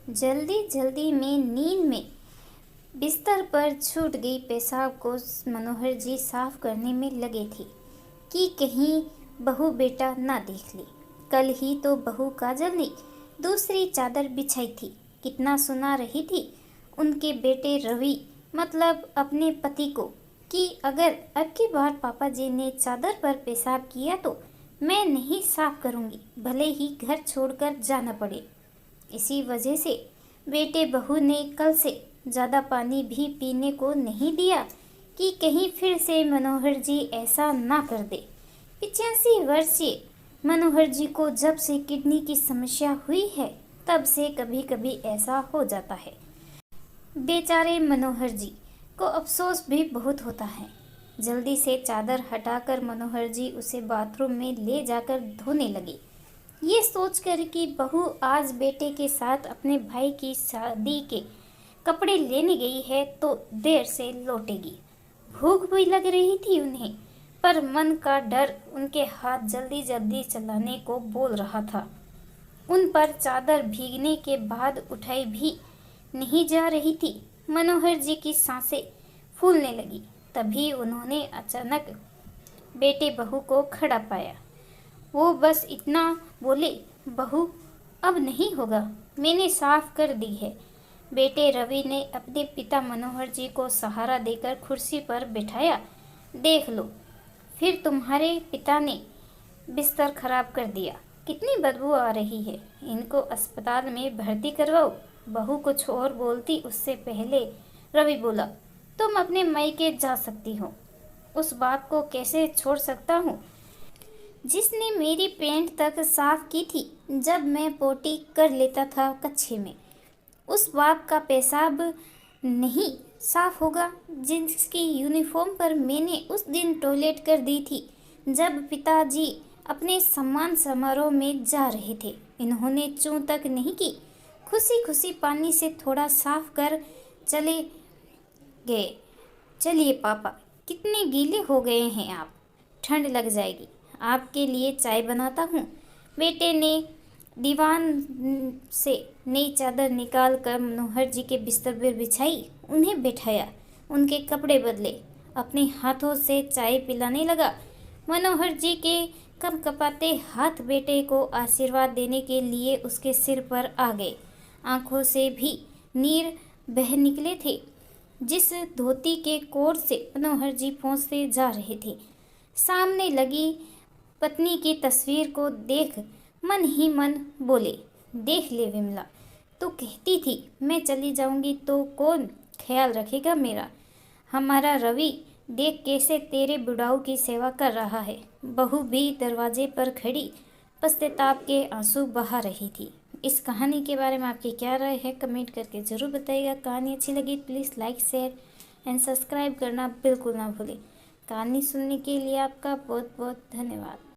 जल्दी जल्दी में नींद में बिस्तर पर छूट गई पेशाब को मनोहर जी साफ करने में लगे थे कि कहीं बहू बेटा ना देख ले। कल ही तो बहू काजल ने दूसरी चादर बिछाई थी, कितना सुना रही थी उनके बेटे रवि मतलब अपने पति को कि अगर अब की बार पापा जी ने चादर पर पेशाब किया तो मैं नहीं साफ करूंगी, भले ही घर छोड़कर जाना पड़े। इसी वजह से बेटे बहू ने कल से ज़्यादा पानी भी पीने को नहीं दिया कि कहीं फिर से मनोहर जी ऐसा ना कर दे। 85 वर्षीय मनोहर जी को जब से किडनी की समस्या हुई है तब से कभी कभी ऐसा हो जाता है। बेचारे मनोहर जी को अफसोस भी बहुत होता है। जल्दी से चादर हटाकर मनोहर जी उसे बाथरूम में ले जाकर धोने लगे, ये सोचकर कि बहू आज बेटे के साथ अपने भाई की शादी के कपड़े लेने गई है तो देर से लौटेगी। भूख भी लग रही थी उन्हें, पर मन का डर उनके हाथ जल्दी जल्दी चलाने को बोल रहा था। उन पर चादर भीगने के बाद उठाई भी नहीं जा रही थी। मनोहर जी की सांसें फूलने लगी। तभी उन्होंने अचानक बेटे बहू को खड़ा पाया। वो बस इतना बोले, बहू अब नहीं होगा, मैंने साफ कर दी है। बेटे रवि ने अपने पिता मनोहर जी को सहारा देकर कुर्सी पर बिठाया। देख लो, फिर तुम्हारे पिता ने बिस्तर खराब कर दिया, कितनी बदबू आ रही है, इनको अस्पताल में भर्ती करवाओ। बहू कुछ और बोलती उससे पहले रवि बोला, तुम अपने मायके जा सकती हो, उस बात को कैसे छोड़ सकता हूँ जिसने मेरी पैंट तक साफ की थी जब मैं पोटी कर लेता था कच्छे में। उस बाप का पेशाब नहीं साफ होगा जिसकी यूनिफॉर्म पर मैंने उस दिन टॉयलेट कर दी थी जब पिताजी अपने सम्मान समारोह में जा रहे थे। इन्होंने चूं तक नहीं की, खुशी खुशी पानी से थोड़ा साफ कर चले गए। चलिए पापा, कितने गीले हो गए हैं आप, ठंड लग जाएगी, आपके लिए चाय बनाता हूँ। बेटे ने दीवान से नई चादर निकाल कर मनोहर जी के बिस्तर पर बिछाई, उन्हें बिठाया, उनके कपड़े बदले, अपने हाथों से चाय पिलाने लगा। मनोहर जी के कपकपाते हाथ बेटे को आशीर्वाद देने के लिए उसके सिर पर आ गए। आंखों से भी नीर बह निकले थे। जिस धोती के कोर से मनोहर जी पहुँचते जा रहे थे, सामने लगी पत्नी की तस्वीर को देख मन ही मन बोले, देख ले विमला, तू कहती थी मैं चली जाऊंगी तो कौन ख्याल रखेगा मेरा। हमारा रवि देख कैसे तेरे बुढ़ाऊ की सेवा कर रहा है। बहू भी दरवाजे पर खड़ी पश्चाताप के आंसू बहा रही थी। इस कहानी के बारे में आपकी क्या राय है, कमेंट करके ज़रूर बताइएगा। कहानी अच्छी लगी please like share and subscribe करना बिल्कुल ना भूलें। कहानी सुनने के लिए आपका बहुत बहुत धन्यवाद।